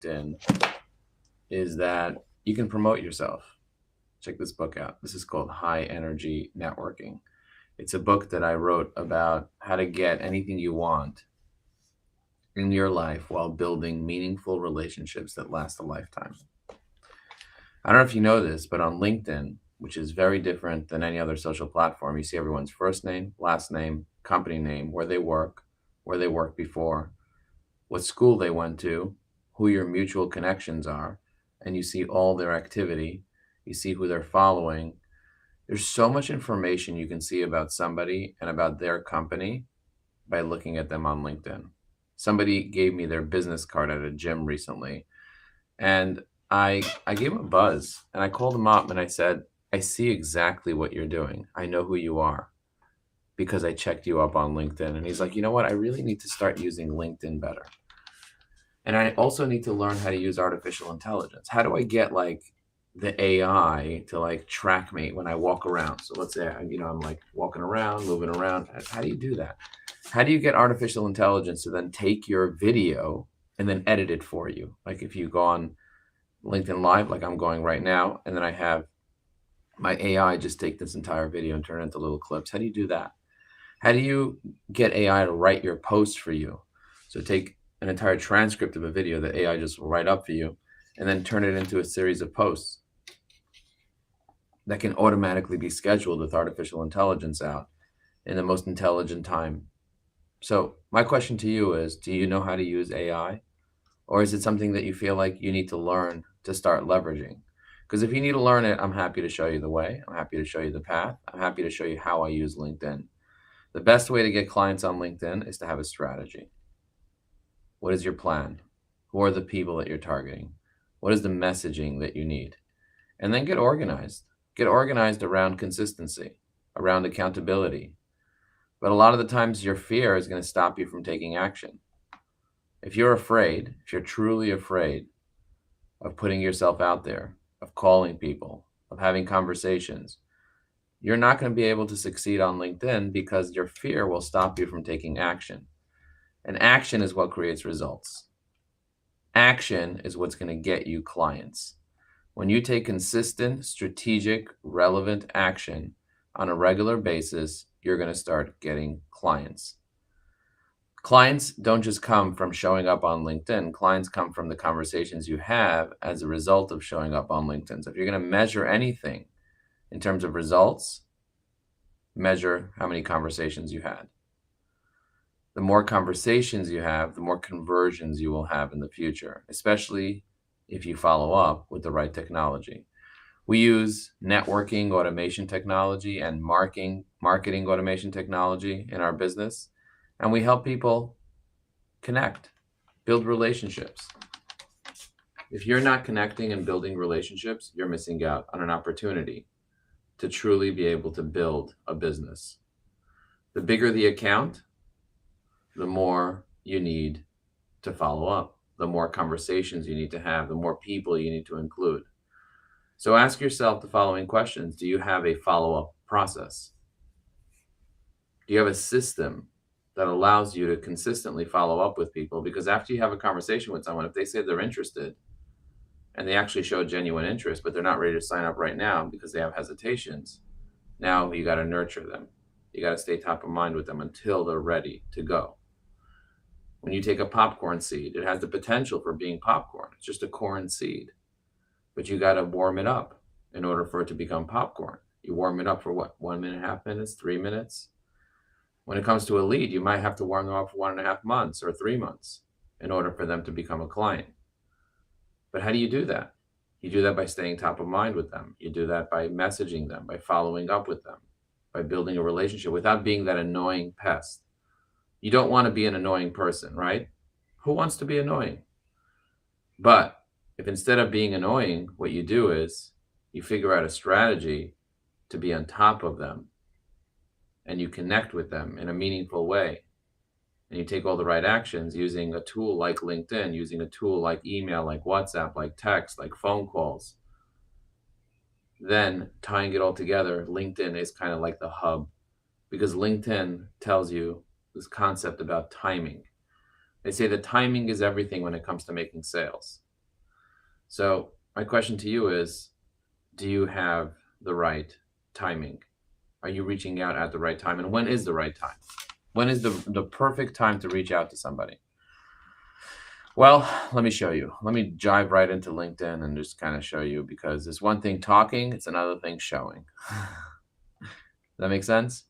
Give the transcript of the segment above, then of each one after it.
LinkedIn is that you can promote yourself. Check this book out. This is called High Energy Networking. It's a book that I wrote about how to get anything you want in your life while building meaningful relationships that last a lifetime. I don't know if you know this, but on LinkedIn, which is very different than any other social platform, you see everyone's first name, last name, company name, where they worked before, what school they went to, who your mutual connections are, and you see all their activity. You see who they're following. There's so much information you can see about somebody and about their company by looking at them on LinkedIn. Somebody gave me their business card at a gym recently, and I gave him a buzz and I called him up and I said, I see exactly what you're doing. I know who you are because I checked you up on LinkedIn. And he's like, you know what? I really need to start using LinkedIn better. And I also need to learn how to use artificial intelligence. How do I get like the AI to like track me when I walk around? So let's say, I'm like walking around, moving around. How do you do that? How do you get artificial intelligence to then take your video and then edit it for you? Like if you go on LinkedIn Live, like I'm going right now, and then I have my AI just take this entire video and turn it into little clips. How do you do that? How do you get AI to write your post for you? So take an entire transcript of a video that AI just will write up for you and then turn it into a series of posts that can automatically be scheduled with artificial intelligence out in the most intelligent time. So my question to you is, do you know how to use AI? Or is it something that you feel like you need to learn to start leveraging? Because if you need to learn it, I'm happy to show you the way. I'm happy to show you the path. I'm happy to show you how I use LinkedIn. The best way to get clients on LinkedIn is to have a strategy. What is your plan? Who are the people that you're targeting? What is the messaging that you need? And then get organized. Get organized around consistency, around accountability. But a lot of the times your fear is going to stop you from taking action. If you're afraid, if you're truly afraid of putting yourself out there, of calling people, of having conversations, you're not going to be able to succeed on LinkedIn because your fear will stop you from taking action. And action is what creates results. Action is what's going to get you clients. When you take consistent, strategic, relevant action on a regular basis, you're going to start getting clients. Clients don't just come from showing up on LinkedIn. Clients come from the conversations you have as a result of showing up on LinkedIn. So if you're going to measure anything in terms of results, measure how many conversations you had. The more conversations you have, the more conversions you will have in the future, especially if you follow up with the right technology. We use networking automation technology and marketing automation technology in our business, and we help people connect, build relationships. If you're not connecting and building relationships, you're missing out on an opportunity to truly be able to build a business. The bigger the account, the more you need to follow up, the more conversations you need to have, the more people you need to include. So ask yourself the following questions. Do you have a follow-up process? Do you have a system that allows you to consistently follow up with people? Because after you have a conversation with someone, if they say they're interested and they actually show genuine interest, but they're not ready to sign up right now because they have hesitations, now you got to nurture them. You got to stay top of mind with them until they're ready to go. When you take a popcorn seed, it has the potential for being popcorn. It's just a corn seed, but you got to warm it up in order for it to become popcorn. You warm it up for what? 1.5 minutes, 3 minutes. When it comes to a lead, you might have to warm them up for 1.5 months or 3 months in order for them to become a client. But how do you do that? You do that by staying top of mind with them. You do that by messaging them, by following up with them, by building a relationship without being that annoying pest. You don't want to be an annoying person, right? Who wants to be annoying? But if instead of being annoying, what you do is you figure out a strategy to be on top of them and you connect with them in a meaningful way, and you take all the right actions using a tool like LinkedIn, using a tool like email, like WhatsApp, like text, like phone calls, then tying it all together, LinkedIn is kind of like the hub, because LinkedIn tells you this concept about timing. They say that timing is everything when it comes to making sales. So my question to you is, do you have the right timing? Are you reaching out at the right time? And when is the right time? When is the perfect time to reach out to somebody? Well, let me show you. Let me dive right into LinkedIn and just kind of show you, because it's one thing talking, it's another thing showing. Does that make sense?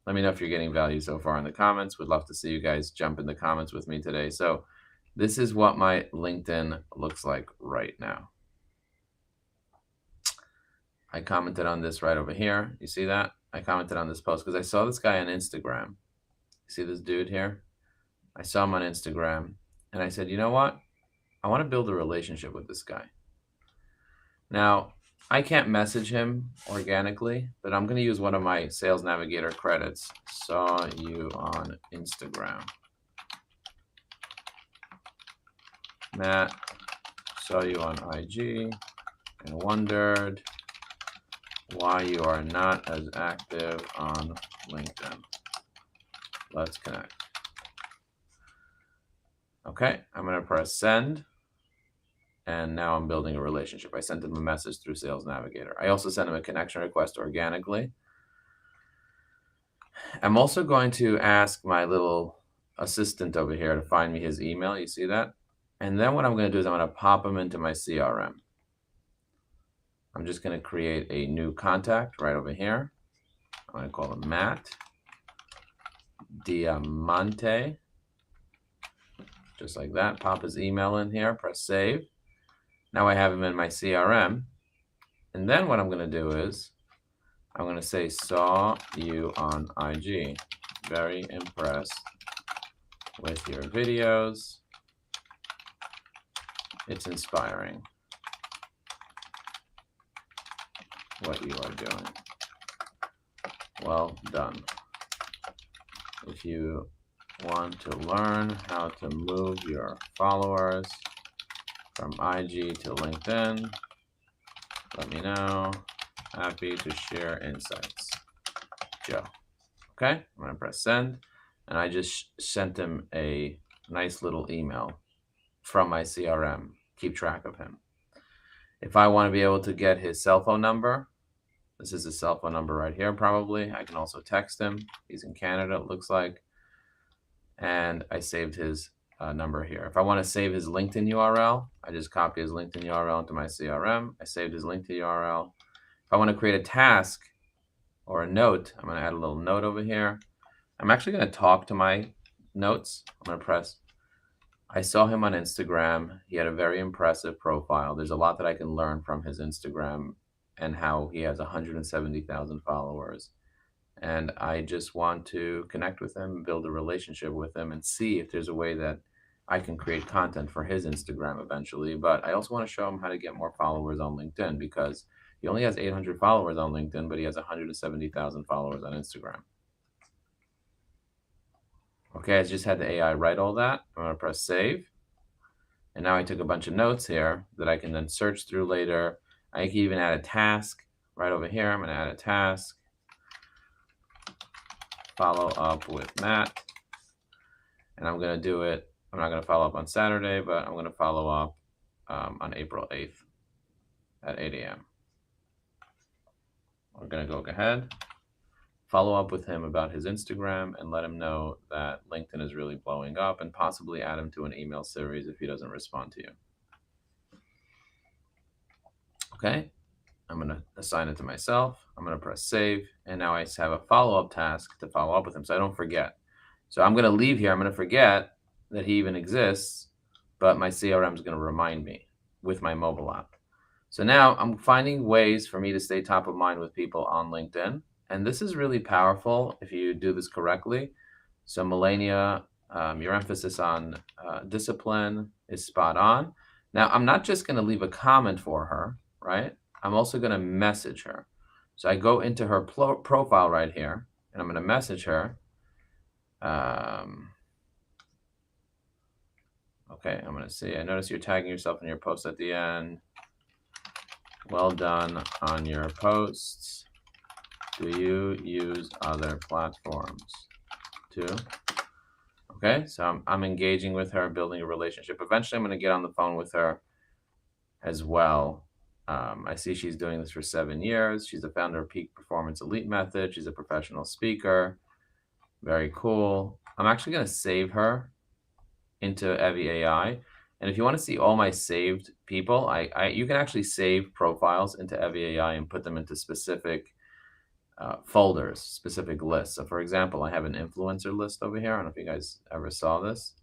Let me know if you're getting value so far in the comments. Would love to see you guys jump in the comments with me today. So this is what my LinkedIn looks like right now. I commented on this right over here. You see that? I commented on this post because I saw this guy on Instagram. See this dude here? I saw him on Instagram and I said, you know what? I want to build a relationship with this guy. Now, I can't message him organically, but I'm going to use one of my Sales Navigator credits. Saw you on Instagram. Matt, saw you on IG and wondered why you are not as active on LinkedIn. Let's connect. Okay, I'm going to press send. And now I'm building a relationship. I sent him a message through Sales Navigator. I also sent him a connection request organically. I'm also going to ask my little assistant over here to find me his email. You see that? And then what I'm going to do is I'm going to pop him into my CRM. I'm just going to create a new contact right over here. I'm going to call him Matt Diamante. Just like that. Pop his email in here. Press save. Now I have him in my CRM. And then what I'm going to do is I'm going to say, saw you on IG. Very impressed with your videos. It's inspiring what you are doing. Well done. If you want to learn how to move your followers from IG to LinkedIn, let me know. Happy to share insights. Joe. Okay, I'm going to press send. And I just sent him a nice little email from my CRM. Keep track of him. If I want to be able to get his cell phone number, this is his cell phone number right here probably. I can also text him. He's in Canada, it looks like. And I saved his number here. If I want to save his LinkedIn URL, I just copy his LinkedIn URL into my CRM. I saved his LinkedIn URL. If I want to create a task or a note, I'm going to add a little note over here. I'm actually going to talk to my notes. I'm going to press. I saw him on Instagram. He had a very impressive profile. There's a lot that I can learn from his Instagram and how he has 170,000 followers. And I just want to connect with him, build a relationship with him, and see if there's a way that I can create content for his Instagram eventually. But I also want to show him how to get more followers on LinkedIn, because he only has 800 followers on LinkedIn, but he has 170,000 followers on Instagram. Okay, I just had the AI write all that. I'm going to press save. And now I took a bunch of notes here that I can then search through later. I can even add a task right over here. I'm going to add a task. Follow up with Matt. And I'm going to do it. I'm not going to follow up on Saturday, but I'm going to follow up on April 8th at 8 a.m. We're going to go ahead, follow up with him about his Instagram, and let him know that LinkedIn is really blowing up, and possibly add him to an email series if he doesn't respond to you. Okay, I'm going to assign it to myself. I'm going to press save, and now I have a follow-up task to follow up with him so I don't forget. So I'm going to leave here. I'm going to forget that he even exists, but my CRM is going to remind me with my mobile app. So now I'm finding ways for me to stay top of mind with people on LinkedIn. And this is really powerful if you do this correctly. So Melania, your emphasis on discipline is spot on. Now, I'm not just going to leave a comment for her, right? I'm also going to message her. So I go into her profile right here, and I'm going to message her. Okay, I'm going to see. I notice you're tagging yourself in your post at the end. Well done on your posts. Do you use other platforms too? Okay, so I'm engaging with her, building a relationship. Eventually, I'm going to get on the phone with her as well. I see she's doing this for 7 years. She's the founder of Peak Performance Elite Method. She's a professional speaker. Very cool. I'm actually going to save her into Evie AI. And if you want to see all my saved people, you can actually save profiles into Evie AI and put them into specific folders, specific lists. So for example, I have an influencer list over here. I don't know if you guys ever saw this.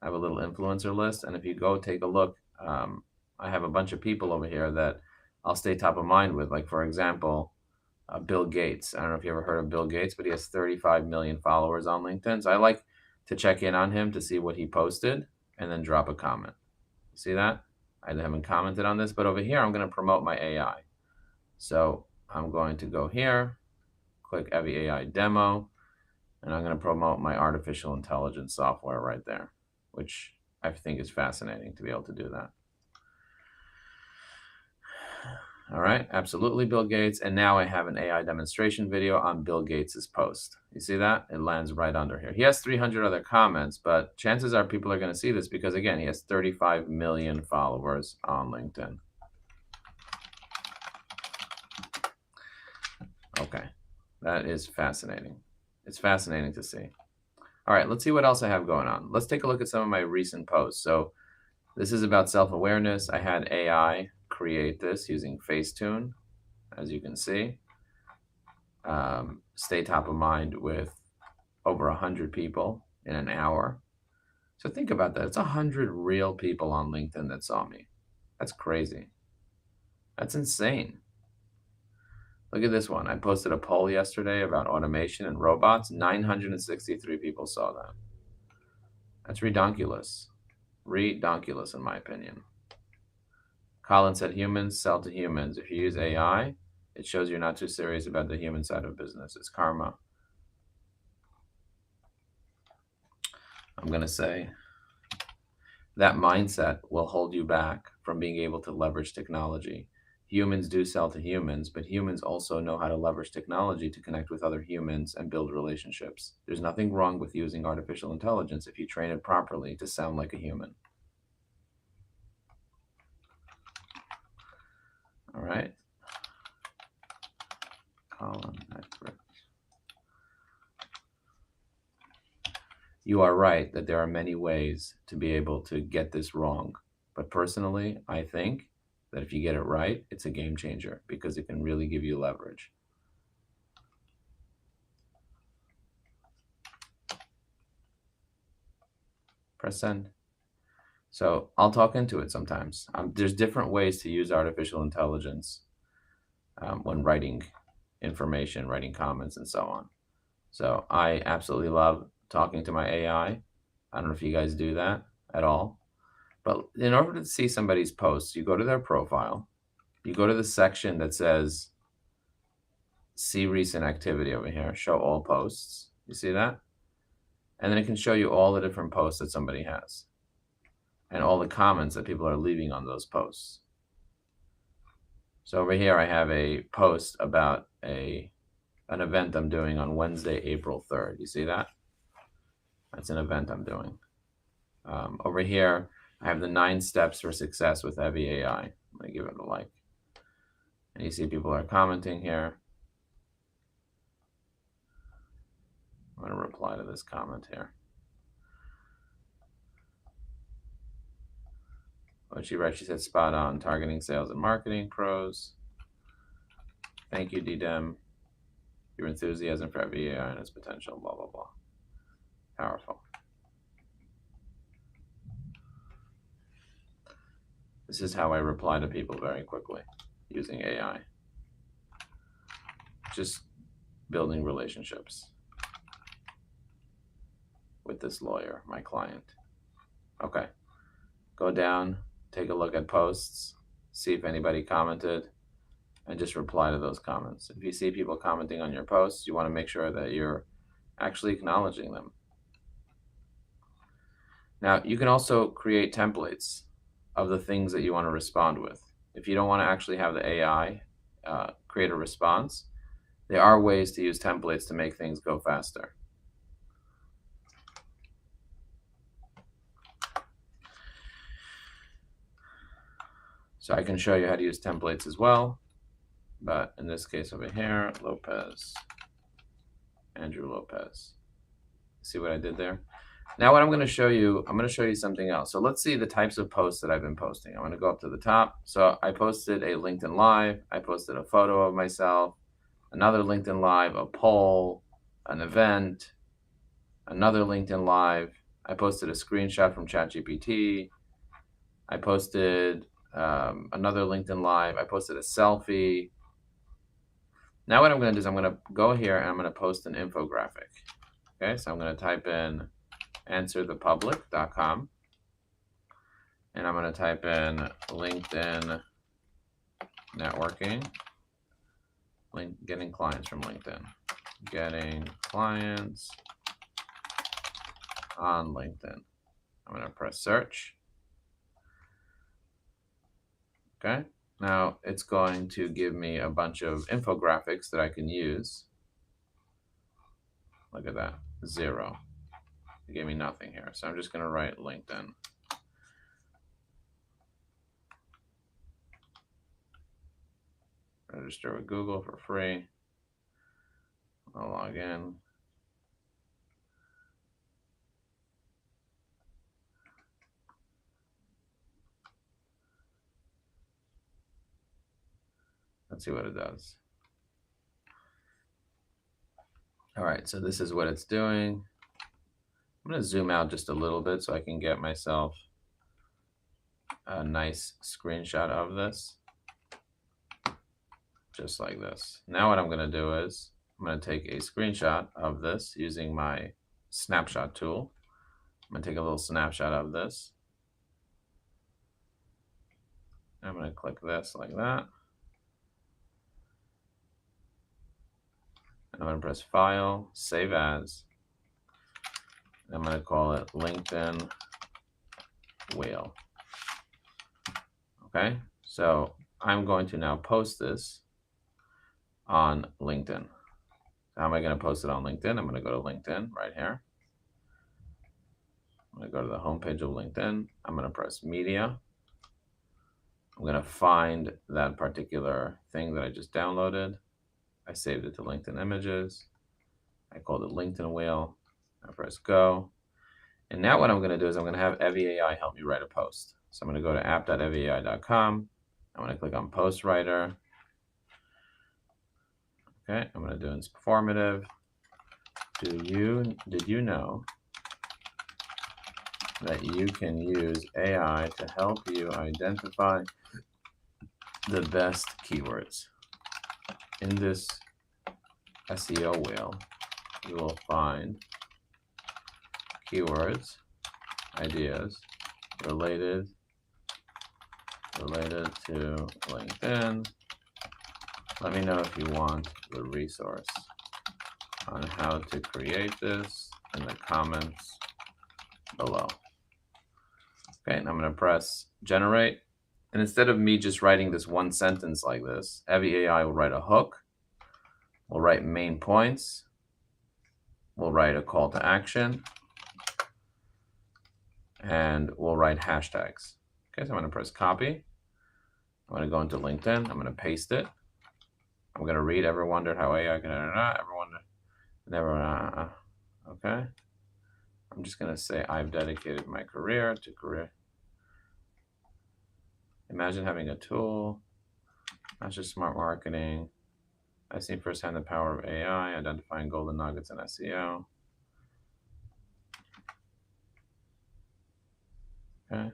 I have a little influencer list. And if you go take a look, I have a bunch of people over here that I'll stay top of mind with. Like for example, Bill Gates. I don't know if you ever heard of Bill Gates, but he has 35 million followers on LinkedIn. So I like to check in on him to see what he posted and then drop a comment. See that? I haven't commented on this, but over here, I'm going to promote my AI. So I'm going to go here, click Evie AI demo, and I'm going to promote my artificial intelligence software right there, which I think is fascinating to be able to do that. All right, absolutely, Bill Gates. And now I have an AI demonstration video on Bill Gates's post. You see that? It lands right under here. He has 300 other comments, but chances are people are going to see this because, again, he has 35 million followers on LinkedIn. Okay, that is fascinating. It's fascinating to see. All right, let's see what else I have going on. Let's take a look at some of my recent posts. So this is about self-awareness. I had AI create this using Facetune, as you can see. Stay top of mind with over 100 people in an hour. So think about that. It's 100 real people on LinkedIn that saw me. That's crazy. That's insane. Look at this one. I posted a poll yesterday about automation and robots. 963 people saw that. That's redonkulous. Redonkulous, in my opinion. Colin said humans sell to humans. If you use AI, it shows you're not too serious about the human side of business. It's karma. I'm going to say that mindset will hold you back from being able to leverage technology. Humans do sell to humans, but humans also know how to leverage technology to connect with other humans and build relationships. There's nothing wrong with using artificial intelligence if you train it properly to sound like a human. All right. Colin, you are right that there are many ways to be able to get this wrong. But personally, I think that if you get it right, it's a game changer because it can really give you leverage. Press send. So I'll talk into it sometimes. There's different ways to use artificial intelligence when writing information, writing comments, and so on. So I absolutely love talking to my AI. I don't know if you guys do that at all. But in order to see somebody's posts, you go to their profile, you go to the section that says see recent activity over here, show all posts. You see that? And then it can show you all the different posts that somebody has and all the comments that people are leaving on those posts. So over here, I have a post about an event I'm doing on Wednesday, April 3rd. You see that? That's an event I'm doing. Over here, I have the 9 steps for success with Evie AI. I'm going to give it a like. And you see people are commenting here. I'm going to reply to this comment here. What she writes, she said, spot on, targeting sales and marketing pros. Thank you, DDEM. Your enthusiasm for Evie AI and its potential, blah, blah, blah. Powerful. This is how I reply to people very quickly using AI. Just building relationships with this lawyer, my client. Okay. Go down, take a look at posts, see if anybody commented, and just reply to those comments. If you see people commenting on your posts, you want to make sure that you're actually acknowledging them. Now, you can also create templates of the things that you want to respond with. If you don't want to actually have the AI create a response, there are ways to use templates to make things go faster. So I can show you how to use templates as well. But in this case over here, Lopez, Andrew Lopez. See what I did there? Now what I'm going to show you, I'm going to show you something else. So let's see the types of posts that I've been posting. I'm going to go up to the top. So I posted a LinkedIn Live. I posted a photo of myself, another LinkedIn Live, a poll, an event, another LinkedIn Live. I posted a screenshot from ChatGPT. I posted another LinkedIn Live. I posted a selfie. Now what I'm going to do is I'm going to go here and I'm going to post an infographic. Okay, so I'm going to type in answerthepublic.com and I'm going to type in LinkedIn networking, getting clients from LinkedIn, getting clients on LinkedIn. I'm going to press search. Okay, now it's going to give me a bunch of infographics that I can use. Look at that, 0. It gave me nothing here. So I'm just going to write LinkedIn. Register with Google for free. I'll log in. Let's see what it does. All right, so this is what it's doing. I'm going to zoom out just a little bit so I can get myself a nice screenshot of this. Just like this. Now what I'm going to do is I'm going to take a screenshot of this using my snapshot tool. I'm going to take a little snapshot of this. I'm going to click this like that. I'm going to press File, Save As. I'm going to call it LinkedIn Wheel. Okay, so I'm going to now post this on LinkedIn. How am I going to post it on LinkedIn? I'm going to go to LinkedIn right here. I'm going to go to the homepage of LinkedIn. I'm going to press Media. I'm going to find that particular thing that I just downloaded. I saved it to LinkedIn Images. I called it LinkedIn Wheel. I press Go. And now what I'm going to do is I'm going to have Evie AI help me write a post. So I'm going to go to app.evieai.com. I'm going to click on Post Writer. Okay, I'm going to do it's performative. Did you know that you can use AI to help you identify the best keywords? In this SEO wheel, you will find keywords, ideas related to LinkedIn. Let me know if you want the resource on how to create this in the comments below. Okay, and I'm going to press generate. And instead of me just writing this one sentence like this, Evie AI will write a hook, we'll write main points, we'll write a call to action, and we'll write hashtags. Okay, so I'm going to press copy. I'm going to go into LinkedIn. I'm going to paste it. I'm going to read. Ever wondered how AI can ever wonder? Never. Okay. I'm just going to say I've dedicated my career to career. Imagine having a tool, not just smart marketing. I've seen firsthand the power of AI, identifying golden nuggets in SEO. Okay.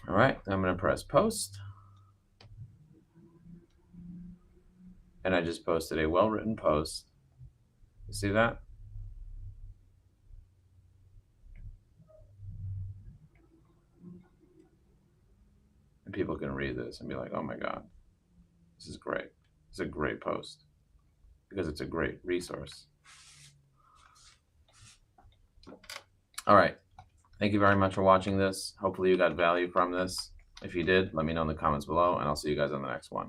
All right, I'm going to press post. And I just posted a well-written post. You see that? And people can read this and be like, oh my God, this is great. It's a great post because it's a great resource. All right. Thank you very much for watching this. Hopefully you got value from this. If you did, let me know in the comments below, and I'll see you guys on the next one.